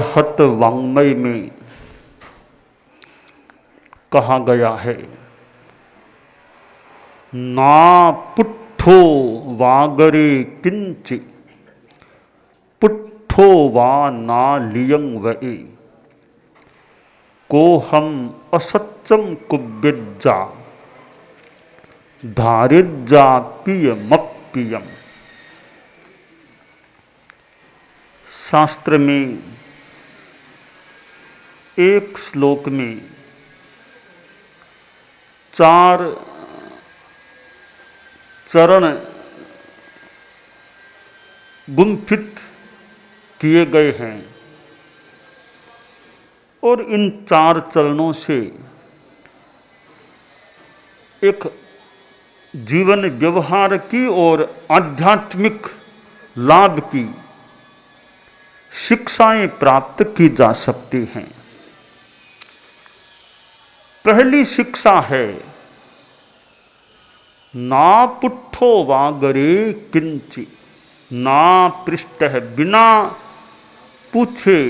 अरहत वाङ्मय में कहा गया है, ना पुट्ठो वागरे किंच पुट्ठो वा ना लियं वए को हम असत्यम कुब्यज्जा धारिज्जा पियमप्पियम। शास्त्र में एक श्लोक में 4 चरण गुंफित किए गए हैं और इन 4 चरणों से एक जीवन व्यवहार की और आध्यात्मिक लाभ की शिक्षाएं प्राप्त की जा सकती हैं। पहली शिक्षा है, ना पुट्ठो वागरे किंचि, ना पृष्ठ है, बिना पूछे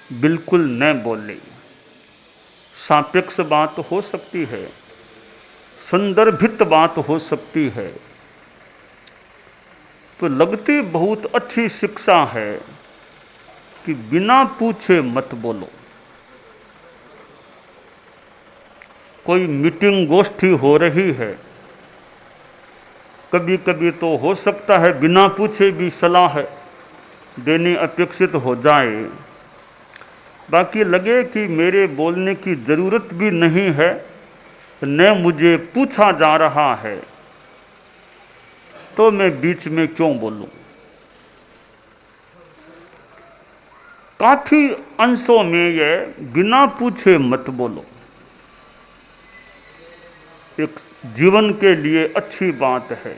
बिल्कुल न बोले। सापेक्ष बात हो सकती है, संदर्भित बात हो सकती है, तो लगती बहुत अच्छी शिक्षा है कि बिना पूछे मत बोलो। कोई मीटिंग गोष्ठी हो रही है, कभी कभी तो हो सकता है बिना पूछे भी सलाह देनी अपेक्षित हो जाए, बाकी लगे कि मेरे बोलने की ज़रूरत भी नहीं है, न मुझे पूछा जा रहा है, तो मैं बीच में क्यों बोलूं। काफी अंशों में यह बिना पूछे मत बोलो एक जीवन के लिए अच्छी बात है,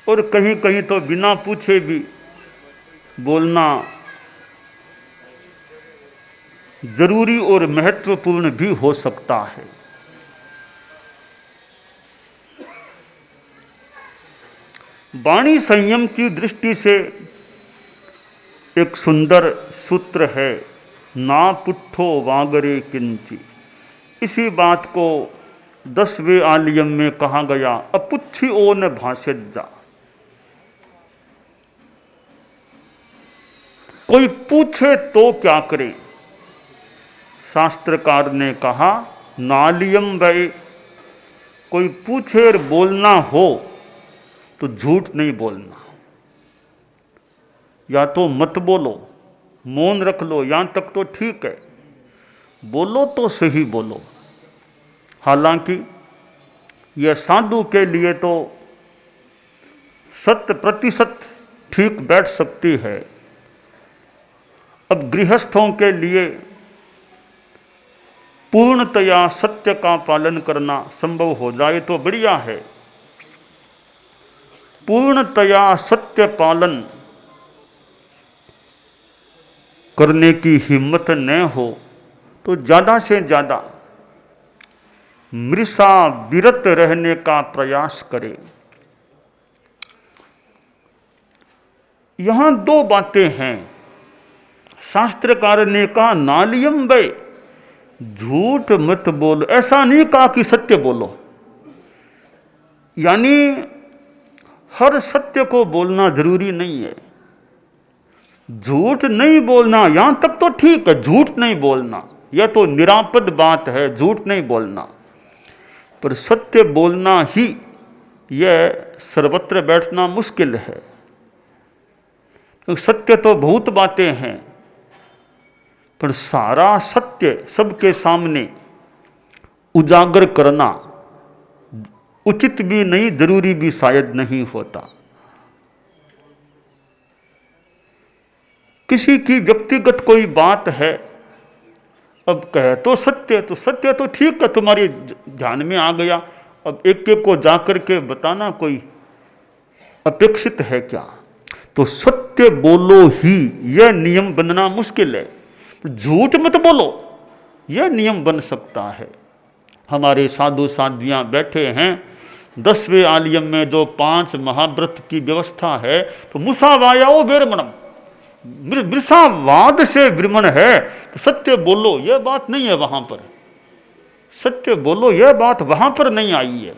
और कहीं कहीं तो बिना पूछे भी बोलना जरूरी और महत्वपूर्ण भी हो सकता है। वाणी संयम की दृष्टि से एक सुंदर सूत्र है, ना पुट्ठो वागरे किंचि। इसी बात को 10वें आलियम में कहा गया, अपुच्छी ओ न भाषज्जा। कोई पूछे तो क्या करे। शास्त्रकार ने कहा, नालियम वै, कोई पूछे और बोलना हो तो झूठ नहीं बोलना। या तो मत बोलो, मौन रख लो, यहां तक तो ठीक है, बोलो तो सही बोलो। हालांकि यह साधु के लिए तो 100% ठीक बैठ सकती है। अब गृहस्थों के लिए पूर्णतया सत्य का पालन करना संभव हो जाए तो बढ़िया है। पूर्णतया सत्य पालन करने की हिम्मत न हो तो ज़्यादा से ज़्यादा मृषा विरत रहने का प्रयास करे। यहां 2 बातें हैं। शास्त्रकार ने कहा, नालियम वै, झूठ मत बोलो। ऐसा नहीं कहा कि सत्य बोलो, यानी हर सत्य को बोलना जरूरी नहीं है। झूठ नहीं बोलना, यहां तक तो ठीक है, झूठ नहीं बोलना, यह तो निरापद बात है, झूठ नहीं बोलना। पर सत्य बोलना ही यह सर्वत्र बैठना मुश्किल है। तो सत्य तो बहुत बातें हैं, पर सारा सत्य सबके सामने उजागर करना उचित भी नहीं, जरूरी भी शायद नहीं होता। किसी की व्यक्तिगत कोई बात है, अब कहे तो सत्य तो ठीक है, तुम्हारे ध्यान में आ गया, अब एक एक को जाकर के बताना कोई अपेक्षित है क्या। तो सत्य बोलो ही, यह नियम बनना मुश्किल है। झूठ मत बोलो, यह नियम बन सकता है। हमारे साधु साध्वियां बैठे हैं, 10वें आलियम में जो 5 महाव्रत की व्यवस्था है, तो मुसा वायाओ वेरमणम, मृषावाद से भ्रमण है तो सत्य बोलो, यह बात नहीं है वहां पर। सत्य बोलो यह बात वहां पर नहीं आई है।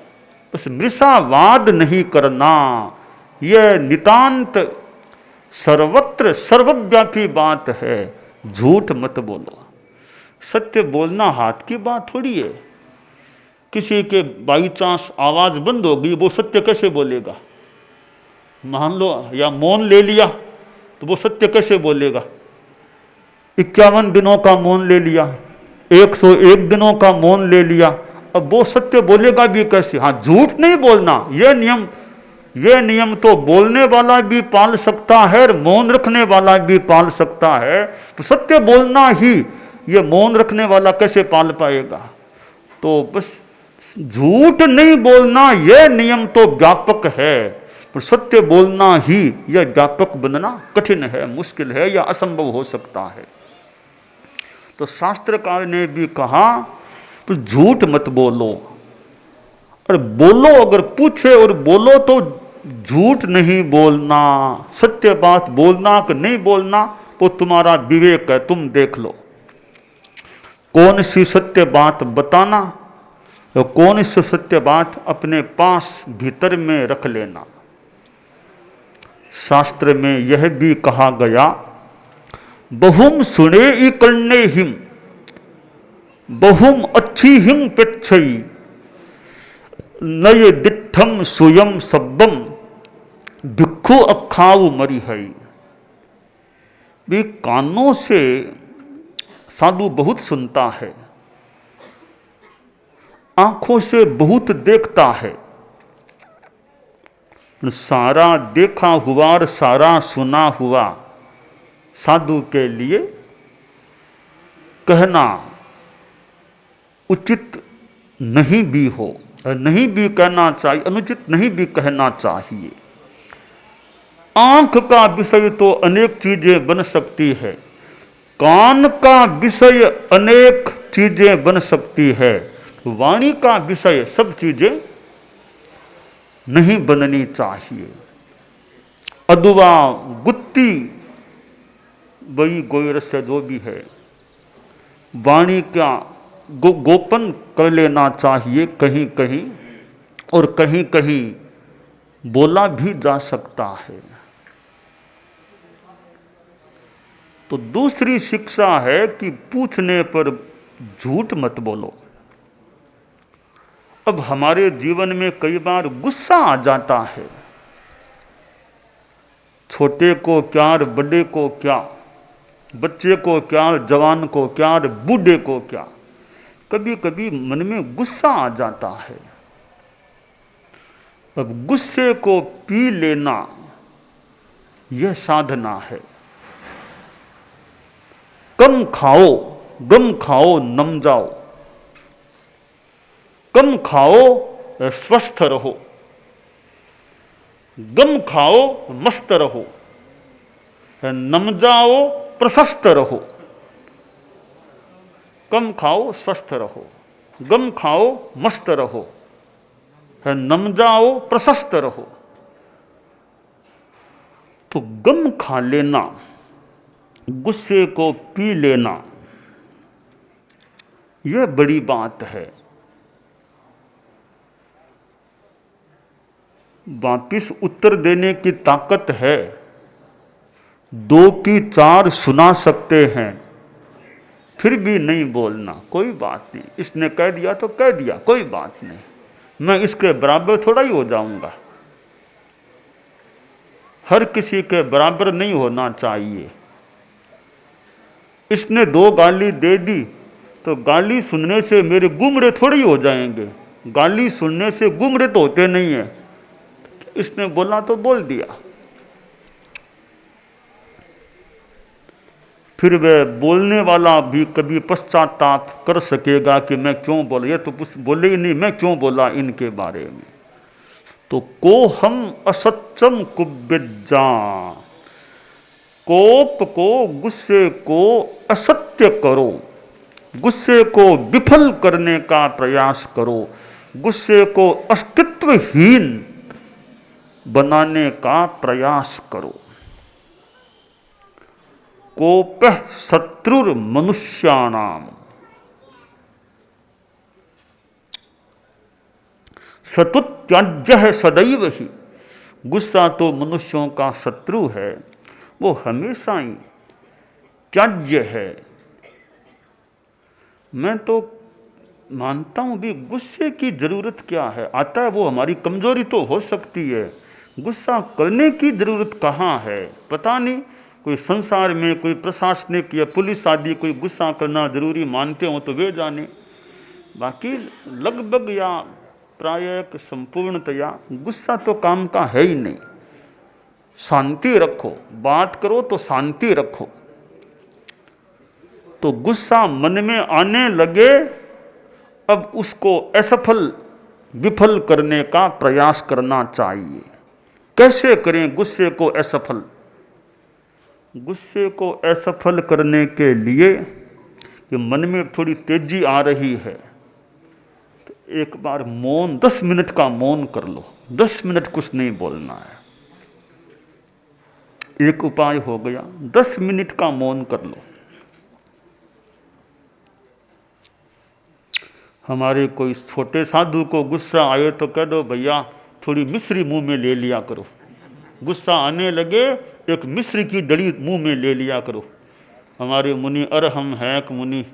बस मृषावाद नहीं करना, यह नितांत सर्वत्र सर्वव्यापी बात है। झूठ मत बोलो। सत्य बोलना हाथ की बात थोड़ी है। किसी के बाई चांस आवाज बंद हो गई, वो सत्य कैसे बोलेगा? मान लो या मौन ले लिया तो वो सत्य कैसे बोलेगा? 51 दिनों का मौन ले लिया, 101 दिनों का मौन ले लिया, अब वो सत्य बोलेगा भी कैसे? हाँ, झूठ नहीं बोलना, यह नियम तो बोलने वाला भी पाल सकता है और मौन रखने वाला भी पाल सकता है। तो सत्य बोलना ही ये मौन रखने वाला कैसे पाल पाएगा? तो बस झूठ नहीं बोलना यह नियम तो व्यापक है, पर सत्य बोलना ही यह व्यापक बनना कठिन है, मुश्किल है या असंभव हो सकता है। तो शास्त्रकार ने भी कहा तो झूठ मत बोलो, और बोलो अगर पूछे और बोलो तो झूठ नहीं बोलना, सत्य बात बोलना कि नहीं बोलना वो तुम्हारा विवेक है, तुम देख लो। कौन सी सत्य बात बताना और कौन सी सत्य बात अपने पास भीतर में रख लेना। शास्त्र में यह भी कहा गया, बहुम सुने ई करने हिम, बहुम अच्छी हिम पेक्षई, नय दिठम स्वयं शब्दम, भिक्षु अखाऊ मरी है। भी कानों से साधु बहुत सुनता है, आंखों से बहुत देखता है, सारा देखा हुआ और सारा सुना हुआ साधु के लिए कहना उचित नहीं भी हो, नहीं भी कहना चाहिए, अनुचित नहीं भी कहना चाहिए। आंख का विषय तो अनेक चीजें बन सकती है, कान का विषय अनेक चीजें बन सकती है, वाणी का विषय सब चीजें नहीं बननी चाहिए। अदुआ गुत्ती वही गोरस से जो भी है, वाणी का गोपन कर लेना चाहिए कहीं कहीं, और कहीं कहीं बोला भी जा सकता है। तो दूसरी शिक्षा है कि पूछने पर झूठ मत बोलो। अब हमारे जीवन में कई बार गुस्सा आ जाता है, छोटे को क्या, बड़े को क्या, बच्चे को क्या, जवान को क्या, बूढ़े को क्या, कभी कभी मन में गुस्सा आ जाता है। अब गुस्से को पी लेना यह साधना है। कम खाओ, गम खाओ, नम जाओ, कम खाओ स्वस्थ रहो, गम खाओ मस्त रहो, नम जाओ प्रशस्त रहो। कम खाओ स्वस्थ रहो, गम खाओ मस्त रहो, नम जाओ प्रशस्त रहो। तो गम खा लेना, गुस्से को पी लेना, यह बड़ी बात है। वापिस उत्तर देने की ताकत है, 2 की 4 सुना सकते हैं, फिर भी नहीं बोलना, कोई बात नहीं, इसने कह दिया तो कह दिया, कोई बात नहीं, मैं इसके बराबर थोड़ा ही हो जाऊंगा। हर किसी के बराबर नहीं होना चाहिए। इसने 2 गाली दे दी तो गाली सुनने से मेरे गुमरे थोड़ी ही हो जाएंगे, गाली सुनने से गुमरे तो होते नहीं है। इसने बोला तो बोल दिया, फिर वह बोलने वाला भी कभी पश्चाताप कर सकेगा कि मैं क्यों बोला, ये तो कुछ बोले ही नहीं, मैं क्यों बोला इनके बारे में। तो को हम असत्यम कुब्यजा, कोप को, गुस्से को असत्य करो, गुस्से को विफल करने का प्रयास करो, गुस्से को अस्तित्वहीन बनाने का प्रयास करो। कोपः शत्रुर्मनुष्याणाम। शत्रुत्याज्यः सदैव ही। गुस्सा तो मनुष्यों का शत्रु है, वो हमेशा ही त्याज्य है। मैं तो मानता हूं भी गुस्से की जरूरत क्या है, आता है वो हमारी कमजोरी तो हो सकती है, गुस्सा करने की जरूरत कहाँ है। पता नहीं कोई संसार में कोई प्रशासनिक या पुलिस आदि कोई गुस्सा करना जरूरी मानते हो तो वे जाने, बाकी लगभग या प्राय संपूर्णतया गुस्सा तो काम का है ही नहीं। शांति रखो, बात करो तो शांति रखो। तो गुस्सा मन में आने लगे, अब उसको असफल विफल करने का प्रयास करना चाहिए। कैसे करें गुस्से को असफल? गुस्से को असफल करने के लिए कि मन में थोड़ी तेजी आ रही है तो एक बार मौन, 10 मिनट का मौन कर लो। 10 मिनट कुछ नहीं बोलना है, एक उपाय हो गया। 10 मिनट का मौन कर लो। हमारे कोई छोटे साधु को गुस्सा आए तो कह दो भैया थोड़ी मिश्री मुंह में ले लिया करो। गुस्सा आने लगे एक मिश्री की डली मुंह में ले लिया करो। हमारे मुनि अरहम है, मुनि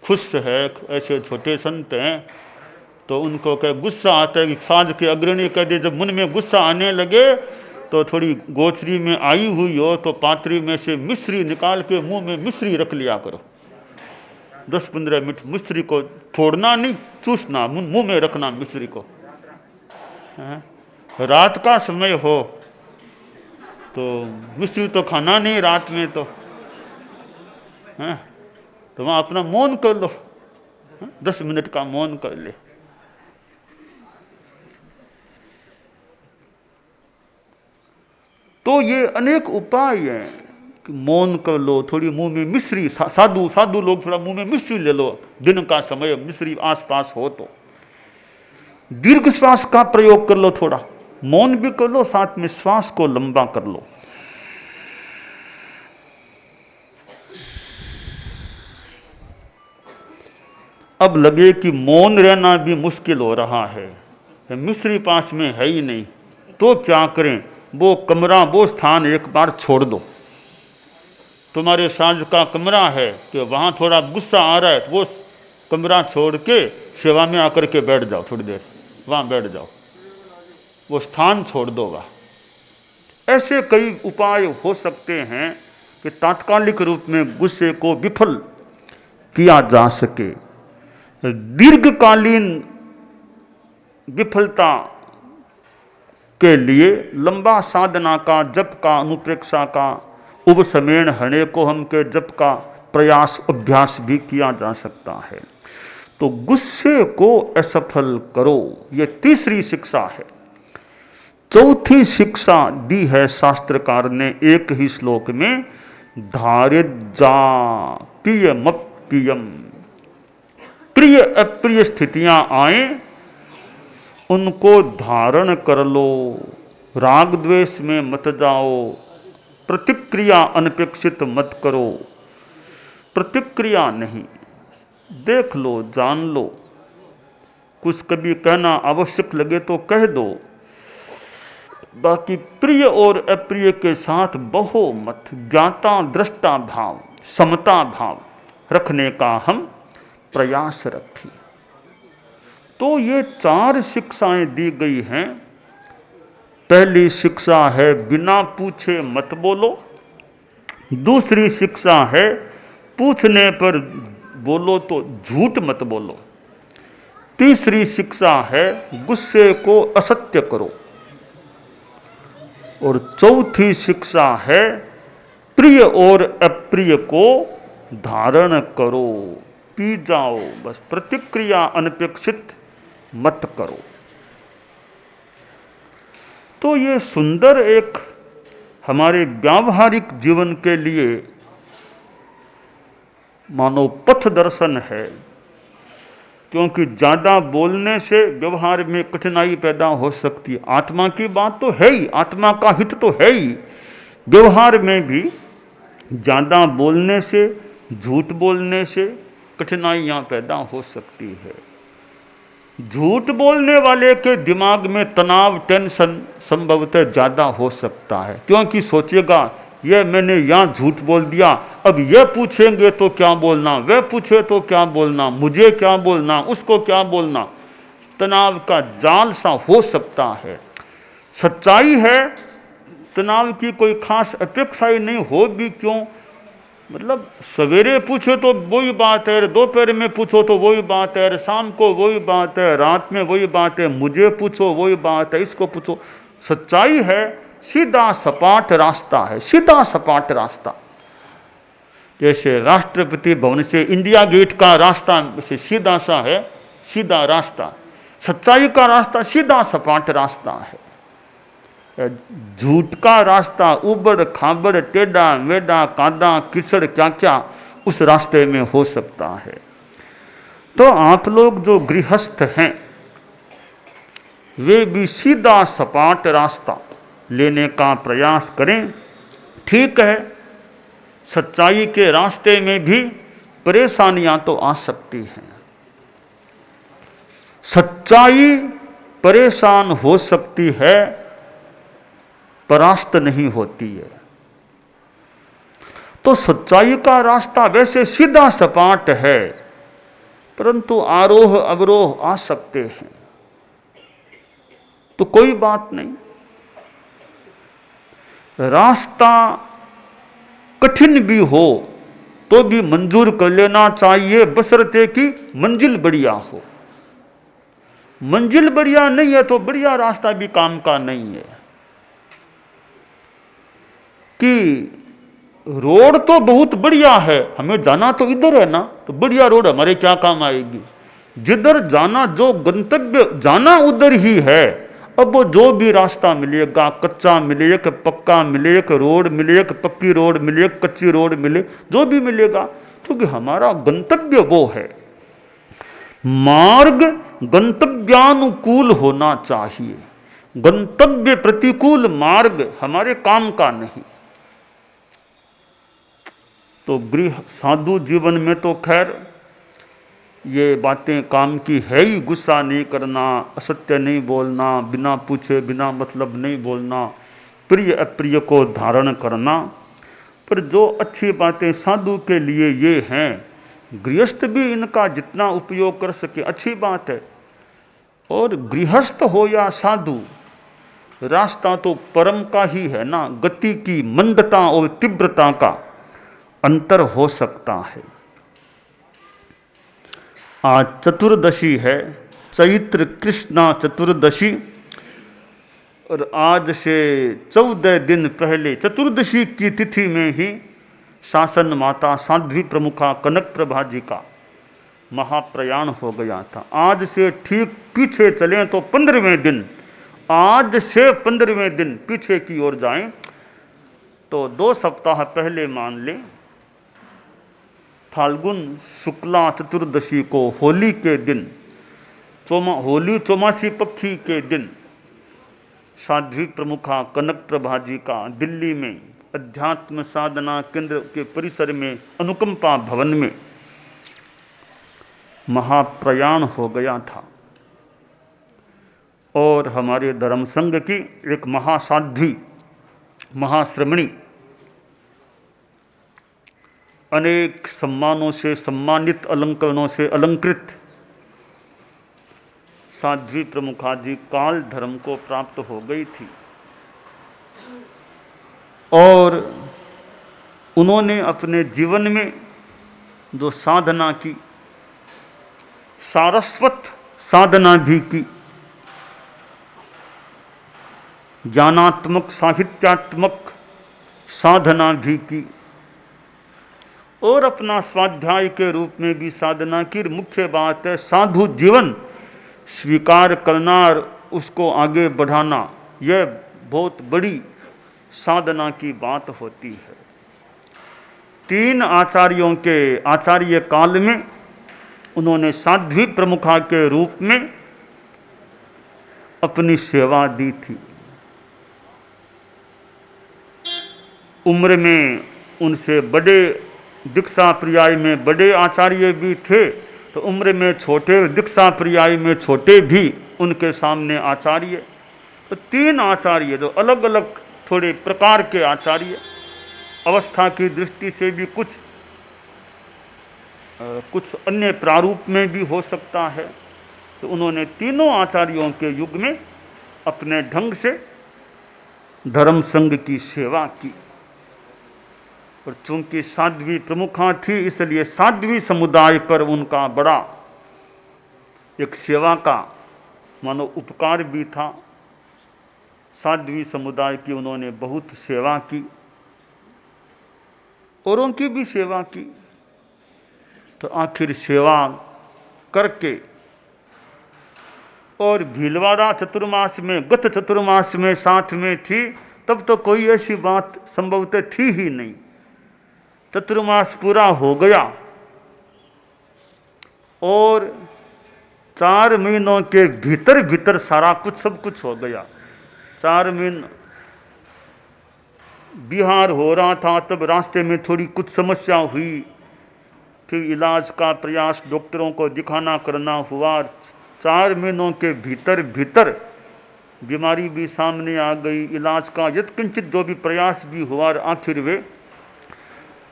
खुश है, ऐसे छोटे संत हैं तो उनको कह गुस्सा आता है कि साध के अग्रणी कह दे जब मन में गुस्सा आने लगे तो थोड़ी गोचरी में आई हुई हो तो पात्री में से मिश्री निकाल के मुंह में मिश्री रख लिया करो। 10-15 मिनट मिश्री को छोड़ना नहीं, चूसना, मुंह में रखना मिश्री को। रात का समय हो तो मिश्री तो खाना नहीं रात में तो वहां अपना मौन कर लो। 10 मिनट का मौन कर ले। तो ये अनेक उपाय हैं कि मौन कर लो, थोड़ी मुंह में मिश्री, साधु लोग थोड़ा मुंह में मिश्री ले लो, दिन का समय मिश्री आसपास हो तो। दीर्घ श्वास का प्रयोग कर लो, थोड़ा मौन भी कर लो, साथ में श्वास को लंबा कर लो। अब लगे कि मौन रहना भी मुश्किल हो रहा है, मिश्री पास में है ही नहीं, तो क्या करें? वो कमरा, वो स्थान एक बार छोड़ दो। तुम्हारे साझ का कमरा है कि वहाँ थोड़ा गुस्सा आ रहा है, वो कमरा छोड़ के सेवा में आकर के बैठ जाओ, थोड़ी देर वहाँ बैठ जाओ, वो स्थान छोड़ दो वहाँ। ऐसे कई उपाय हो सकते हैं कि तात्कालिक रूप में गुस्से को विफल किया जा सके। दीर्घकालीन विफलता के लिए लंबा साधना का, जप का, अनुप्रेक्षा का, उपसमेण हणे को हम के जप का प्रयास अभ्यास भी किया जा सकता है। तो गुस्से को असफल करो, ये तीसरी शिक्षा है। चौथी शिक्षा दी है शास्त्रकार ने एक ही श्लोक में, धारिजा पियमप्पियम। प्रिय अप्रिय स्थितियां आए उनको धारण कर लो, राग द्वेष में मत जाओ, प्रतिक्रिया अनपेक्षित मत करो। प्रतिक्रिया नहीं, देख लो, जान लो, कुछ कभी कहना आवश्यक लगे तो कह दो, बाकी प्रिय और अप्रिय के साथ बहो मत। ज्ञाता दृष्टा भाव, समता भाव रखने का हम प्रयास रखें। तो ये 4 शिक्षाएं दी गई हैं। पहली शिक्षा है बिना पूछे मत बोलो। दूसरी शिक्षा है पूछने पर बोलो तो झूठ मत बोलो। तीसरी शिक्षा है गुस्से को असत्य करो। और चौथी शिक्षा है प्रिय और अप्रिय को धारण करो, पी जाओ, बस प्रतिक्रिया अनपेक्षित मत करो। तो ये सुंदर एक हमारे व्यावहारिक जीवन के लिए मानो पथ दर्शन है, क्योंकि ज़्यादा बोलने से व्यवहार में कठिनाई पैदा हो सकती है। आत्मा की बात तो है ही, आत्मा का हित तो है ही, व्यवहार में भी ज़्यादा बोलने से, झूठ बोलने से कठिनाइयाँ पैदा हो सकती है। झूठ बोलने वाले के दिमाग में तनाव, टेंशन संभवतः ज़्यादा हो सकता है, क्योंकि सोचेगा ये मैंने यहाँ झूठ बोल दिया, अब ये पूछेंगे तो क्या बोलना, वह पूछे तो क्या बोलना, मुझे क्या बोलना, उसको क्या बोलना। तनाव का जाल सा हो सकता है। सच्चाई है तनाव की कोई खास अपेक्षा ही नहीं हो भी क्यों, मतलब सवेरे पूछो तो वही बात है, दोपहर में पूछो तो वही बात है, शाम को वही बात है, रात में वही बात है, मुझे पूछो वही बात है, इसको पूछो। सच्चाई है सीधा सपाट रास्ता है, सीधा सपाट रास्ता। जैसे राष्ट्रपति भवन से इंडिया गेट का रास्ता से सीधा सा है, सीधा रास्ता। सच्चाई का रास्ता सीधा सपाट रास्ता है। झूठ का रास्ता उबड़ खाबड़, टेढ़ा मेढ़ा, कादा कीचड़, क्या क्या उस रास्ते में हो सकता है। तो आप लोग जो गृहस्थ हैं वे भी सीधा सपाट रास्ता लेने का प्रयास करें। ठीक है, सच्चाई के रास्ते में भी परेशानियां तो आ सकती हैं। सच्चाई परेशान हो सकती है, परास्त नहीं होती है। तो सच्चाई का रास्ता वैसे सीधा सपाट है, परंतु आरोह अवरोह आ सकते हैं, तो कोई बात नहीं। रास्ता कठिन भी हो तो भी मंजूर कर लेना चाहिए, बशर्ते कि मंजिल बढ़िया हो। मंजिल बढ़िया नहीं है तो बढ़िया रास्ता भी काम का नहीं है। कि रोड तो बहुत बढ़िया है, हमें जाना तो इधर है ना, तो बढ़िया रोड हमारे क्या काम आएगी। जिधर जाना, जो गंतव्य जाना उधर ही है। अब वो जो भी रास्ता मिलेगा, कच्चा मिले कि पक्का मिले कि रोड मिले कि पक्की रोड मिले, कच्ची रोड मिले, जो भी मिलेगा, क्योंकि हमारा गंतव्य वो है। मार्ग गंतव्यानुकूल होना चाहिए, गंतव्य प्रतिकूल मार्ग हमारे काम का नहीं। तो गृह साधु जीवन में तो खैर ये बातें काम की है ही। गुस्सा नहीं करना, असत्य नहीं बोलना, बिना पूछे बिना मतलब नहीं बोलना, प्रिय अप्रिय को धारण करना। पर जो अच्छी बातें साधु के लिए ये हैं, गृहस्थ भी इनका जितना उपयोग कर सके अच्छी बात है। और गृहस्थ हो या साधु, रास्ता तो परम का ही है ना। गति की मंदता और तीव्रता का अंतर हो सकता है। आज चतुर्दशी है, चैत्र कृष्णा चतुर्दशी, और आज से 14 दिन पहले चतुर्दशी की तिथि में ही शासन माता साध्वी प्रमुखा कनक प्रभा जी का महाप्रयाण हो गया था। आज से ठीक पीछे चलें तो 15वें दिन, आज से 15वें दिन पीछे की ओर जाएं तो 2 सप्ताह पहले मान लें, फाल्गुन शुक्ला चतुर्दशी को होली के दिन, होली चौमासी पक्षी के दिन, साध्वी प्रमुखा कनक प्रभा जी का दिल्ली में अध्यात्म साधना केंद्र के परिसर में अनुकंपा भवन में महाप्रयाण हो गया था। और हमारे धर्म संघ की एक महासाध्वी, महाश्रमणी, अनेक सम्मानों से सम्मानित, अलंकरणों से अलंकृत साध्वी प्रमुखा जी काल धर्म को प्राप्त हो गई थी। और उन्होंने अपने जीवन में जो साधना की, सारस्वत साधना भी की, ज्ञानात्मक साहित्यात्मक साधना भी की, और अपना स्वाध्याय के रूप में भी साधना की। मुख्य बात है साधु जीवन स्वीकार करना और उसको आगे बढ़ाना, यह बहुत बड़ी साधना की बात होती है। 3 आचार्यों के आचार्य काल में उन्होंने साध्वी प्रमुखा के रूप में अपनी सेवा दी थी। उम्र में उनसे बड़े दीक्षा पर्याय में बड़े आचार्य भी थे, तो उम्र में छोटे दीक्षा पर्याय में छोटे भी उनके सामने आचार्य। तो 3 आचार्य, जो अलग अलग थोड़े प्रकार के आचार्य, अवस्था की दृष्टि से भी कुछ अन्य प्रारूप में भी हो सकता है। तो उन्होंने तीनों आचार्यों के युग में अपने ढंग से धर्म संघ की सेवा की। और चूंकि साध्वी प्रमुखा थी, इसलिए साध्वी समुदाय पर उनका बड़ा एक सेवा का मानो उपकार भी था। साध्वी समुदाय की उन्होंने बहुत सेवा की, औरों की भी सेवा की। तो आखिर सेवा करके और भीलवाड़ा चतुर्मास में, गत चतुर्मास में साथ में थी, तब तो कोई ऐसी बात संभवतः थी ही नहीं। चतुर्मास पूरा हो गया और 4 महीनों के भीतर भीतर सारा कुछ सब कुछ हो गया। 4 महीने बिहार हो रहा था, तब रास्ते में थोड़ी कुछ समस्या हुई, फिर इलाज का प्रयास डॉक्टरों को दिखाना करना हुआ। 4 महीनों के भीतर भीतर बीमारी भी सामने आ गई, इलाज का यत्किंचित जो भी प्रयास भी हुआ, और आखिर वे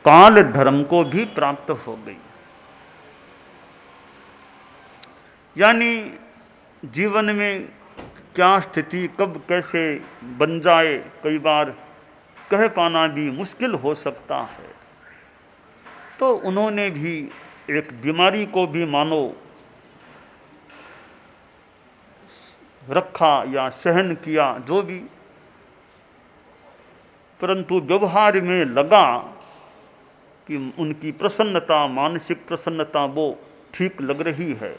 काल धर्म को भी प्राप्त हो गई। यानी जीवन में क्या स्थिति कब कैसे बन जाए, कई बार कह पाना भी मुश्किल हो सकता है। तो उन्होंने भी एक बीमारी को भी मानो रखा या सहन किया, जो भी, परंतु व्यवहार में लगा कि उनकी प्रसन्नता, मानसिक प्रसन्नता वो ठीक लग रही है।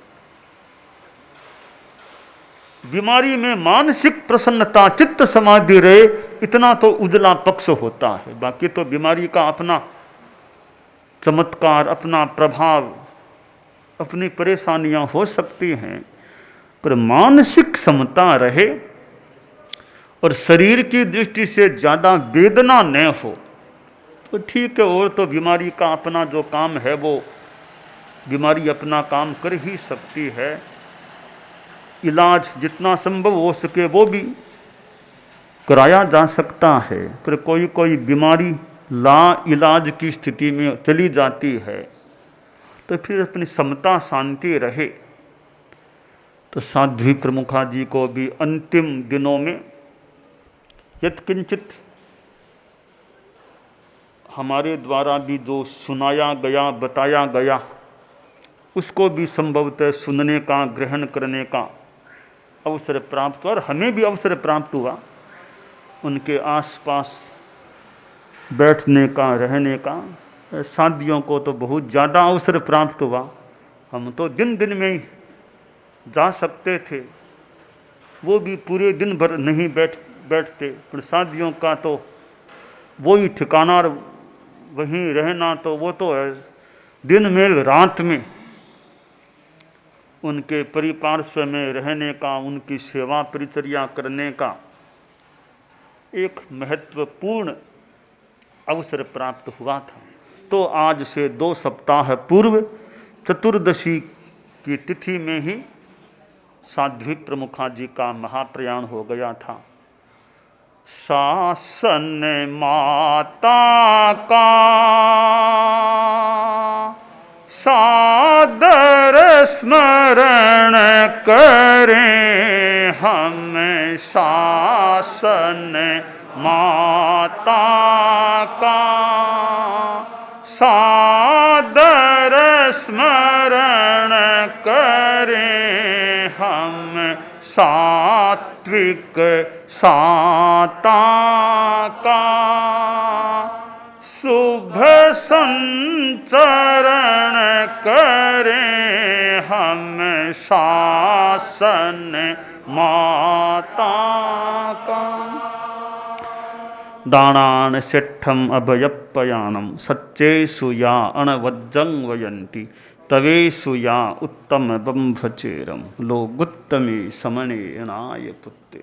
बीमारी में मानसिक प्रसन्नता, चित्त समाधि रहे, इतना तो उजला पक्ष होता है। बाकी तो बीमारी का अपना चमत्कार, अपना प्रभाव, अपनी परेशानियां हो सकती हैं, पर मानसिक समता रहे और शरीर की दृष्टि से ज़्यादा वेदना न हो तो ठीक है। और तो बीमारी का अपना जो काम है वो बीमारी अपना काम कर ही सकती है। इलाज जितना संभव हो सके वो भी कराया जा सकता है, पर कोई कोई बीमारी ला इलाज की स्थिति में चली जाती है, तो फिर अपनी समता शांति रहे। तो साध्वी प्रमुखा जी को भी अंतिम दिनों में यत्किंचित हमारे द्वारा भी जो सुनाया गया, बताया गया, उसको भी संभवतः सुनने का, ग्रहण करने का अवसर प्राप्त हुआ, और हमें भी अवसर प्राप्त हुआ उनके आसपास बैठने का, रहने का। साथियों को तो बहुत ज़्यादा अवसर प्राप्त हुआ। हम तो दिन दिन में ही जा सकते थे, वो भी पूरे दिन भर नहीं बैठते, पर साथियों का तो वही ठिकाना, वहीं रहना, तो वो तो है दिन में रात में उनके परिपार्श्व में रहने का, उनकी सेवा परिचर्या करने का एक महत्वपूर्ण अवसर प्राप्त हुआ था। तो आज से 2 सप्ताह पूर्व चतुर्दशी की तिथि में ही साध्वी प्रमुखा जी का महाप्रयाण हो गया था। शासन माता का सादर स्मरण करें हम, शासन माता का सादर स्मरण करें हम, सात्विक साता का शुभ संचरण करें हम, शासन माता का। दानान सिद्धम अभयपयानम सच्चेषु या अणवज्जं वयन्ति तवेषु या उत्तम बंभचेरम लोगुत्तमे समने नाय पुत्ते।